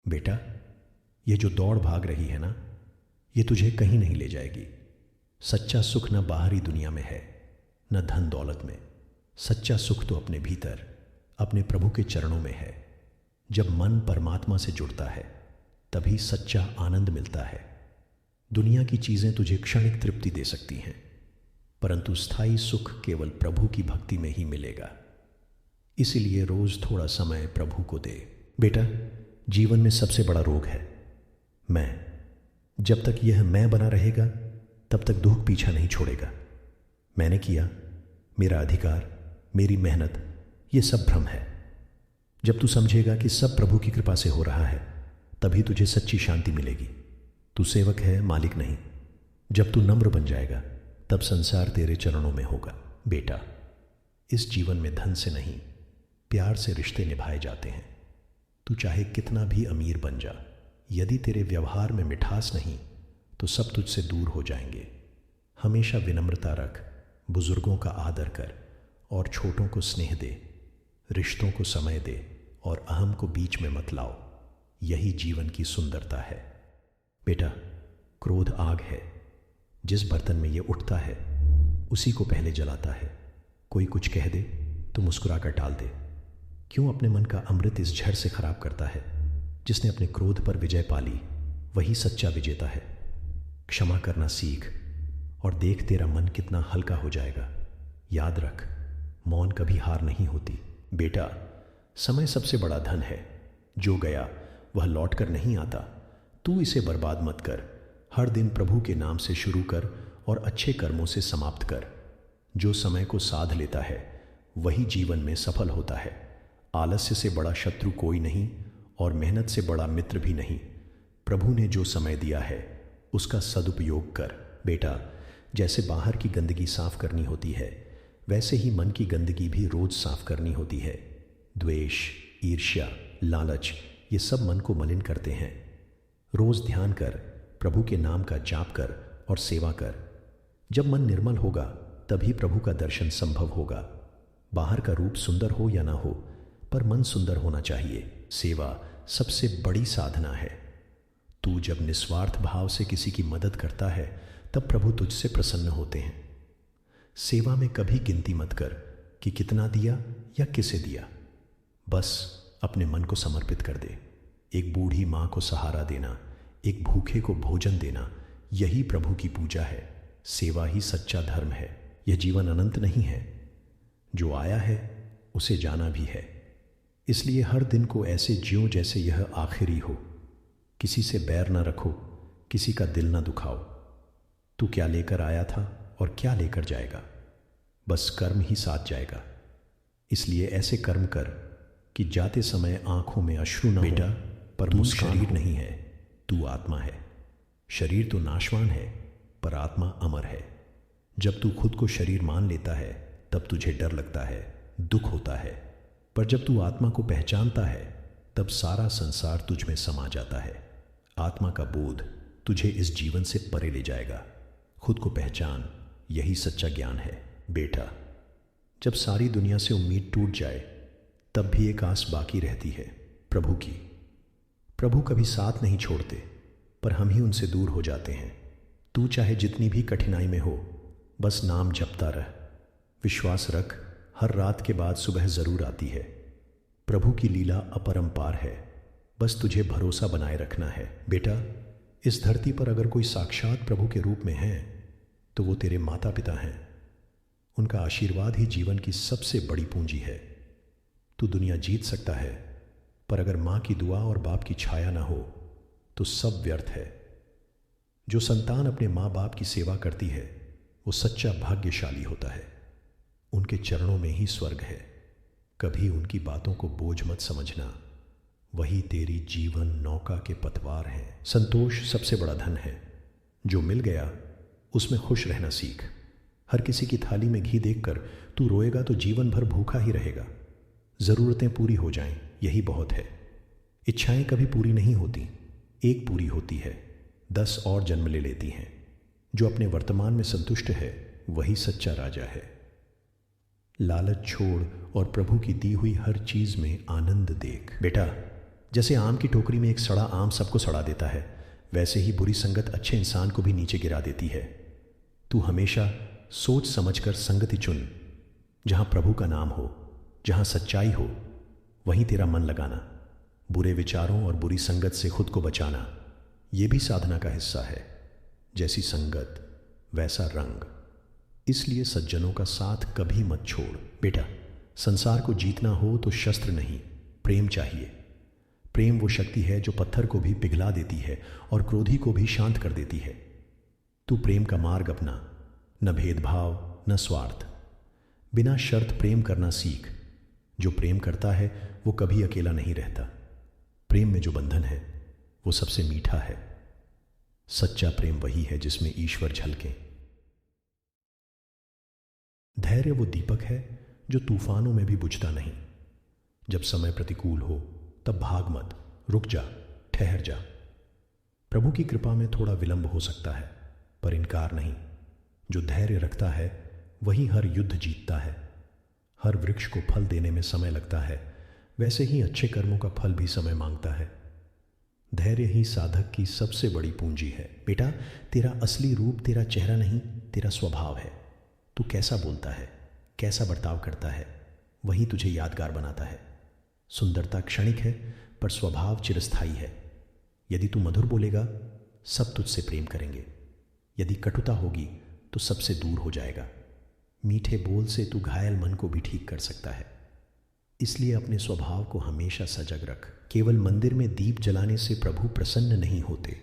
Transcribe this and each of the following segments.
बेटा, ये जो दौड़ भाग रही है ना, ये तुझे कहीं नहीं ले जाएगी। सच्चा सुख न बाहरी दुनिया में है, न धन दौलत में। सच्चा सुख तो अपने भीतर, अपने प्रभु के चरणों में है। जब मन परमात्मा से जुड़ता है तभी सच्चा आनंद मिलता है। दुनिया की चीज़ें तुझे क्षणिक तृप्ति दे सकती हैं, परंतु स्थायी सुख केवल प्रभु की भक्ति में ही मिलेगा। इसीलिए रोज थोड़ा समय प्रभु को दे। बेटा, जीवन में सबसे बड़ा रोग है मैं। जब तक यह मैं बना रहेगा तब तक दुख पीछा नहीं छोड़ेगा। मैंने किया, मेरा अधिकार, मेरी मेहनत, ये सब भ्रम है। जब तू समझेगा कि सब प्रभु की कृपा से हो रहा है तभी तुझे सच्ची शांति मिलेगी। तू सेवक है, मालिक नहीं। जब तू नम्र बन जाएगा तब संसार तेरे चरणों में होगा। बेटा, इस जीवन में धन से नहीं, प्यार से रिश्ते निभाए जाते हैं। तू चाहे कितना भी अमीर बन जा, यदि तेरे व्यवहार में मिठास नहीं तो सब तुझसे दूर हो जाएंगे। हमेशा विनम्रता रख, बुजुर्गों का आदर कर और छोटों को स्नेह दे। रिश्तों को समय दे और अहम को बीच में मत लाओ। यही जीवन की सुंदरता है। बेटा, क्रोध आग है, जिस बर्तन में यह उठता है उसी को पहले जलाता है। कोई कुछ कह दे तो मुस्कुराकर टाल दे। क्यों अपने मन का अमृत इस झड़ से खराब करता है? जिसने अपने क्रोध पर विजय पाली वही सच्चा विजेता है। क्षमा करना सीख और देख तेरा मन कितना हल्का हो जाएगा। याद रख, मौन कभी हार नहीं होती। बेटा, समय सबसे बड़ा धन है। जो गया वह लौट कर नहीं आता। तू इसे बर्बाद मत कर। हर दिन प्रभु के नाम से शुरू कर और अच्छे कर्मों से समाप्त कर। जो समय को साध लेता है वही जीवन में सफल होता है। आलस्य से बड़ा शत्रु कोई नहीं और मेहनत से बड़ा मित्र भी नहीं। प्रभु ने जो समय दिया है उसका सदुपयोग कर। बेटा, जैसे बाहर की गंदगी साफ करनी होती है वैसे ही मन की गंदगी भी रोज साफ करनी होती है। द्वेष, ईर्ष्या, लालच, ये सब मन को मलिन करते हैं। रोज ध्यान कर, प्रभु के नाम का जाप कर और सेवा कर। जब मन निर्मल होगा तभी प्रभु का दर्शन संभव होगा। बाहर का रूप सुंदर हो या ना हो, पर मन सुंदर होना चाहिए। सेवा सबसे बड़ी साधना है। तू जब निस्वार्थ भाव से किसी की मदद करता है तब प्रभु तुझसे प्रसन्न होते हैं। सेवा में कभी गिनती मत कर कि कितना दिया या किसे दिया। बस अपने मन को समर्पित कर दे। एक बूढ़ी माँ को सहारा देना, एक भूखे को भोजन देना, यही प्रभु की पूजा है। सेवा ही सच्चा धर्म है। यह जीवन अनंत नहीं है। जो आया है उसे जाना भी है। इसलिए हर दिन को ऐसे जियो जैसे यह आखिरी हो। किसी से बैर न रखो, किसी का दिल न दुखाओ। तू क्या लेकर आया था और क्या लेकर जाएगा? बस कर्म ही साथ जाएगा। इसलिए ऐसे कर्म कर कि जाते समय आंखों में अश्रु न हो। बेटा, पर तू शरीर नहीं है, तू आत्मा है। शरीर तो नाशवान है पर आत्मा अमर है। जब तू खुद को शरीर मान लेता है तब तुझे डर लगता है, दुख होता है, पर जब तू आत्मा को पहचानता है तब सारा संसार तुझ में समा जाता है। आत्मा का बोध तुझे इस जीवन से परे ले जाएगा। खुद को पहचान, यही सच्चा ज्ञान है। बेटा, जब सारी दुनिया से उम्मीद टूट जाए तब भी एक आस बाकी रहती है, प्रभु की। प्रभु कभी साथ नहीं छोड़ते, पर हम ही उनसे दूर हो जाते हैं। तू चाहे जितनी भी कठिनाई में हो, बस नाम जपता रह। विश्वास रख, हर रात के बाद सुबह जरूर आती है। प्रभु की लीला अपरंपार है, बस तुझे भरोसा बनाए रखना है। बेटा, इस धरती पर अगर कोई साक्षात प्रभु के रूप में है तो वो तेरे माता पिता हैं। उनका आशीर्वाद ही जीवन की सबसे बड़ी पूंजी है। तू दुनिया जीत सकता है, पर अगर माँ की दुआ और बाप की छाया ना हो तो सब व्यर्थ है। जो संतान अपने माँ बाप की सेवा करती है वो सच्चा भाग्यशाली होता है। उनके चरणों में ही स्वर्ग है। कभी उनकी बातों को बोझ मत समझना, वही तेरी जीवन नौका के पतवार हैं। संतोष सबसे बड़ा धन है। जो मिल गया उसमें खुश रहना सीख। हर किसी की थाली में घी देखकर तू रोएगा तो जीवन भर भूखा ही रहेगा। ज़रूरतें पूरी हो जाएं, यही बहुत है। इच्छाएं कभी पूरी नहीं होती, एक पूरी होती है, 10 और जन्म ले लेती हैं। जो अपने वर्तमान में संतुष्ट है वही सच्चा राजा है। लालच छोड़ और प्रभु की दी हुई हर चीज में आनंद देख। बेटा, जैसे आम की टोकरी में एक सड़ा आम सबको सड़ा देता है, वैसे ही बुरी संगत अच्छे इंसान को भी नीचे गिरा देती है। तू हमेशा सोच समझकर संगति चुन। जहां प्रभु का नाम हो, जहां सच्चाई हो, वहीं तेरा मन लगाना। बुरे विचारों और बुरी संगत से खुद को बचाना, यह भी साधना का हिस्सा है। जैसी संगत वैसा रंग। इसलिए सज्जनों का साथ कभी मत छोड़। बेटा, संसार को जीतना हो तो शस्त्र नहीं, प्रेम चाहिए। प्रेम वो शक्ति है जो पत्थर को भी पिघला देती है और क्रोधी को भी शांत कर देती है। तू प्रेम का मार्ग अपना, न भेदभाव न स्वार्थ। बिना शर्त प्रेम करना सीख। जो प्रेम करता है वो कभी अकेला नहीं रहता। प्रेम में जो बंधन है वो सबसे मीठा है। सच्चा प्रेम वही है जिसमें ईश्वर झलके। धैर्य वो दीपक है जो तूफानों में भी बुझता नहीं। जब समय प्रतिकूल हो तब भाग मत, रुक जा, ठहर जा। प्रभु की कृपा में थोड़ा विलंब हो सकता है, पर इनकार नहीं। जो धैर्य रखता है वही हर युद्ध जीतता है। हर वृक्ष को फल देने में समय लगता है, वैसे ही अच्छे कर्मों का फल भी समय मांगता है। धैर्य ही साधक की सबसे बड़ी पूंजी है। बेटा, तेरा असली रूप तेरा चेहरा नहीं, तेरा स्वभाव है। तू कैसा बोलता है, कैसा बर्ताव करता है, वही तुझे यादगार बनाता है। सुंदरता क्षणिक है, पर स्वभाव चिरस्थायी है। यदि तू मधुर बोलेगा, सब तुझसे प्रेम करेंगे। यदि कटुता होगी तो सबसे दूर हो जाएगा। मीठे बोल से तू घायल मन को भी ठीक कर सकता है। इसलिए अपने स्वभाव को हमेशा सजग रख। केवल मंदिर में दीप जलाने से प्रभु प्रसन्न नहीं होते।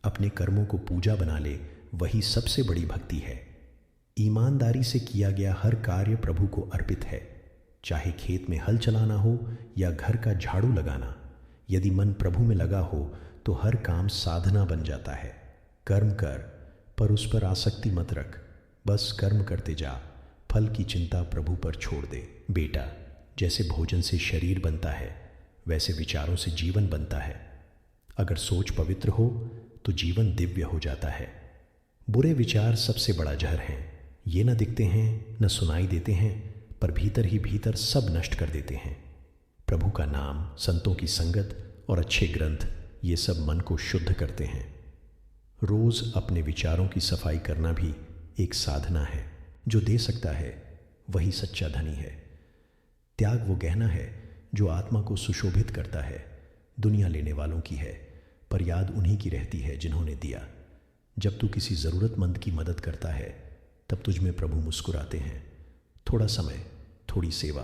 अपने कर्मों को पूजा बना ले, वही सबसे बड़ी भक्ति है। ईमानदारी से किया गया हर कार्य प्रभु को अर्पित है। चाहे खेत में हल चलाना हो या घर का झाड़ू लगाना, यदि मन प्रभु में लगा हो तो हर काम साधना बन जाता है। कर्म कर, पर उस पर आसक्ति मत रख। बस कर्म करते जा, फल की चिंता प्रभु पर छोड़ दे। बेटा, जैसे भोजन से शरीर बनता है, वैसे विचारों से जीवन बनता है। अगर सोच पवित्र हो तो जीवन दिव्य हो जाता है। बुरे विचार सबसे बड़ा जहर है। ये न दिखते हैं, न सुनाई देते हैं, पर भीतर ही भीतर सब नष्ट कर देते हैं। प्रभु का नाम, संतों की संगत और अच्छे ग्रंथ, ये सब मन को शुद्ध करते हैं। रोज अपने विचारों की सफाई करना भी एक साधना है। जो दे सकता है वही सच्चा धनी है। त्याग वो गहना है जो आत्मा को सुशोभित करता है। दुनिया लेने वालों की है, पर याद उन्हीं की रहती है जिन्होंने दिया। जब तू किसी ज़रूरतमंद की मदद करता है, तब तुझ में प्रभु मुस्कुराते हैं। थोड़ा समय, थोड़ी सेवा,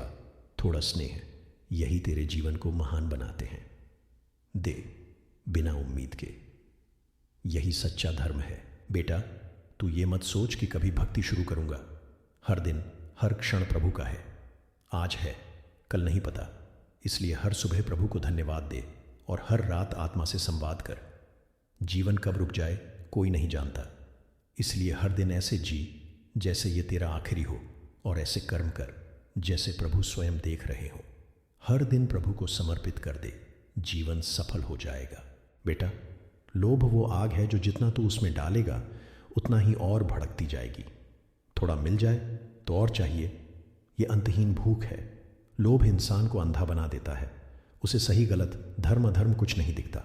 थोड़ा स्नेह, यही तेरे जीवन को महान बनाते हैं। दे बिना उम्मीद के, यही सच्चा धर्म है। बेटा, तू ये मत सोच कि कभी भक्ति शुरू करूंगा। हर दिन, हर क्षण प्रभु का है। आज है, कल नहीं पता। इसलिए हर सुबह प्रभु को धन्यवाद दे और हर रात आत्मा से संवाद कर। जीवन कब रुक जाए कोई नहीं जानता। इसलिए हर दिन ऐसे जी जैसे ये तेरा आखिरी हो, और ऐसे कर्म कर जैसे प्रभु स्वयं देख रहे हो। हर दिन प्रभु को समर्पित कर दे, जीवन सफल हो जाएगा। बेटा, लोभ वो आग है जो जितना तू उसमें डालेगा उतना ही और भड़कती जाएगी। थोड़ा मिल जाए तो और चाहिए, ये अंतहीन भूख है। लोभ इंसान को अंधा बना देता है। उसे सही गलत, धर्म अधर्म कुछ नहीं दिखता।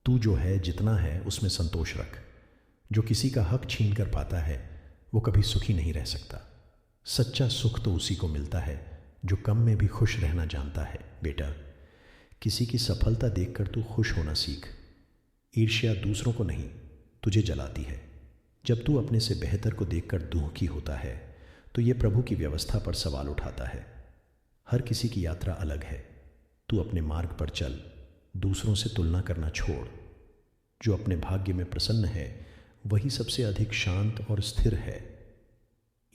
तू जो है, जितना है, उसमें संतोष रख। जो किसी का हक छीन कर पाता है वो कभी सुखी नहीं रह सकता। सच्चा सुख तो उसी को मिलता है जो कम में भी खुश रहना जानता है। बेटा, किसी की सफलता देखकर तू खुश होना सीख। ईर्ष्या दूसरों को नहीं, तुझे जलाती है। जब तू अपने से बेहतर को देखकर दुखी होता है तो ये प्रभु की व्यवस्था पर सवाल उठाता है। हर किसी की यात्रा अलग है। तू अपने मार्ग पर चल, दूसरों से तुलना करना छोड़। जो अपने भाग्य में प्रसन्न है वही सबसे अधिक शांत और स्थिर है।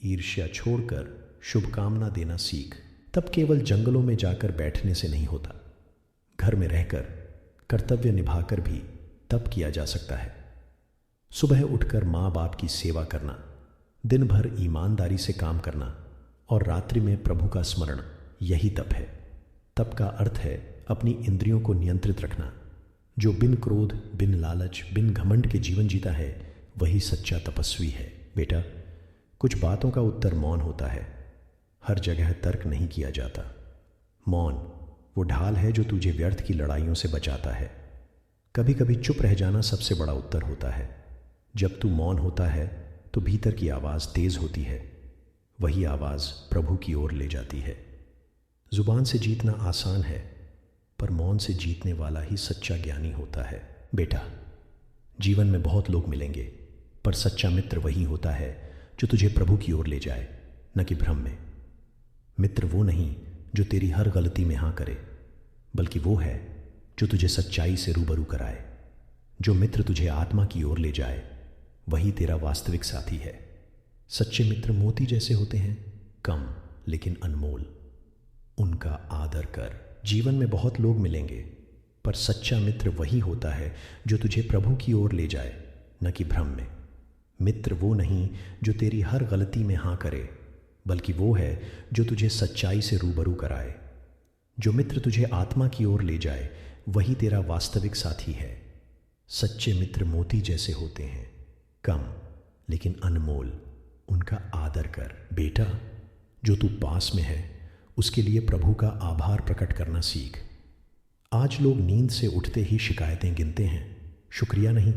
ईर्ष्या छोड़कर शुभकामना देना सीख। तब केवल जंगलों में जाकर बैठने से नहीं होता, घर में रहकर कर्तव्य निभाकर भी तप किया जा सकता है। सुबह उठकर माँ बाप की सेवा करना, दिन भर ईमानदारी से काम करना और रात्रि में प्रभु का स्मरण, यही तप है। तप का अर्थ है अपनी इंद्रियों को नियंत्रित रखना। जो बिन क्रोध, बिन लालच, बिन घमंड के जीवन जीता है वही सच्चा तपस्वी है। बेटा, कुछ बातों का उत्तर मौन होता है। हर जगह तर्क नहीं किया जाता। मौन वो ढाल है जो तुझे व्यर्थ की लड़ाइयों से बचाता है। कभी कभी चुप रह जाना सबसे बड़ा उत्तर होता है। जब तू मौन होता है तो भीतर की आवाज़ तेज़ होती है। वही आवाज़ प्रभु की ओर ले जाती है। जुबान से जीतना आसान है, पर मौन से जीतने वाला ही सच्चा ज्ञानी होता है। बेटा, जीवन में बहुत लोग मिलेंगे, पर सच्चा मित्र वही होता है जो तुझे प्रभु की ओर ले जाए, न कि भ्रम में। मित्र वो नहीं जो तेरी हर गलती में हाँ करे, बल्कि वो है जो तुझे सच्चाई से रूबरू कराए। जो मित्र तुझे आत्मा की ओर ले जाए, वही तेरा वास्तविक साथी है। सच्चे मित्र मोती जैसे होते हैं, कम लेकिन अनमोल। उनका आदर कर। जीवन में बहुत लोग मिलेंगे, पर सच्चा मित्र वही होता है जो तुझे प्रभु की ओर ले जाए, न कि भ्रम में। मित्र वो नहीं जो तेरी हर गलती में हाँ करे, बल्कि वो है जो तुझे सच्चाई से रूबरू कराए। जो मित्र तुझे आत्मा की ओर ले जाए, वही तेरा वास्तविक साथी है। सच्चे मित्र मोती जैसे होते हैं, कम लेकिन अनमोल। उनका आदर कर। बेटा, जो तू पास में है उसके लिए प्रभु का आभार प्रकट करना सीख। आज लोग नींद से उठते ही शिकायतें गिनते हैं, शुक्रिया नहीं।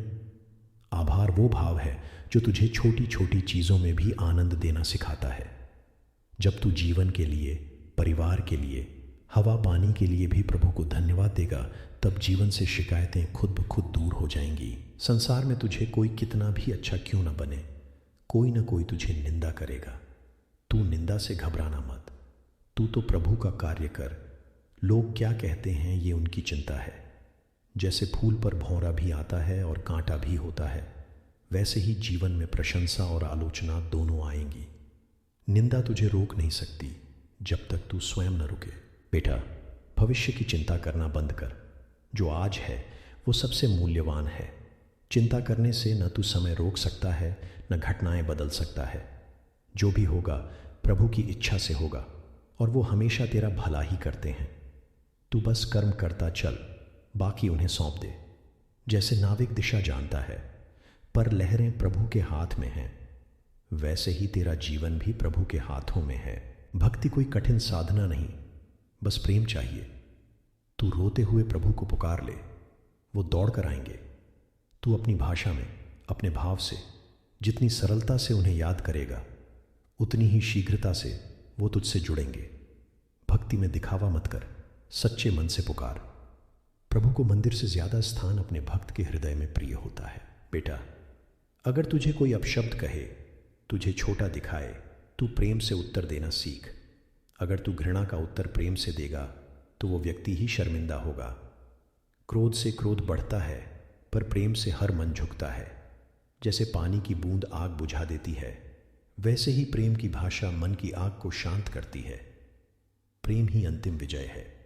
आभार वो भाव है जो तुझे छोटी छोटी चीज़ों में भी आनंद देना सिखाता है। जब तू जीवन के लिए, परिवार के लिए, हवा पानी के लिए भी प्रभु को धन्यवाद देगा, तब जीवन से शिकायतें खुद ब खुद दूर हो जाएंगी। संसार में तुझे कोई कितना भी अच्छा क्यों न बने, कोई न कोई तुझे निंदा करेगा। तू निंदा से घबराना मत। तू तो प्रभु का कार्य कर। लोग क्या कहते हैं ये उनकी चिंता है। जैसे फूल पर भौरा भी आता है और कांटा भी होता है, वैसे ही जीवन में प्रशंसा और आलोचना दोनों आएंगी। निंदा तुझे रोक नहीं सकती जब तक तू स्वयं न रुके। बेटा, भविष्य की चिंता करना बंद कर। जो आज है वो सबसे मूल्यवान है। चिंता करने से न तू समय रोक सकता है, न घटनाएं बदल सकता है। जो भी होगा प्रभु की इच्छा से होगा, और वो हमेशा तेरा भला ही करते हैं। तू बस कर्म करता चल, बाकी उन्हें सौंप दे। जैसे नाविक दिशा जानता है, पर लहरें प्रभु के हाथ में हैं, वैसे ही तेरा जीवन भी प्रभु के हाथों में है। भक्ति कोई कठिन साधना नहीं, बस प्रेम चाहिए। तू रोते हुए प्रभु को पुकार ले, वो दौड़ कर आएंगे। तू अपनी भाषा में, अपने भाव से, जितनी सरलता से उन्हें याद करेगा, उतनी ही शीघ्रता से वो तुझसे जुड़ेंगे। भक्ति में दिखावा मत कर, सच्चे मन से पुकार। प्रभु को मंदिर से ज्यादा स्थान अपने भक्त के हृदय में प्रिय होता है। बेटा, अगर तुझे कोई अपशब्द कहे, तुझे छोटा दिखाए, तू प्रेम से उत्तर देना सीख। अगर तू घृणा का उत्तर प्रेम से देगा तो वो व्यक्ति ही शर्मिंदा होगा। क्रोध से क्रोध बढ़ता है, पर प्रेम से हर मन झुकता है। जैसे पानी की बूंद आग बुझा देती है, वैसे ही प्रेम की भाषा मन की आग को शांत करती है। प्रेम ही अंतिम विजय है।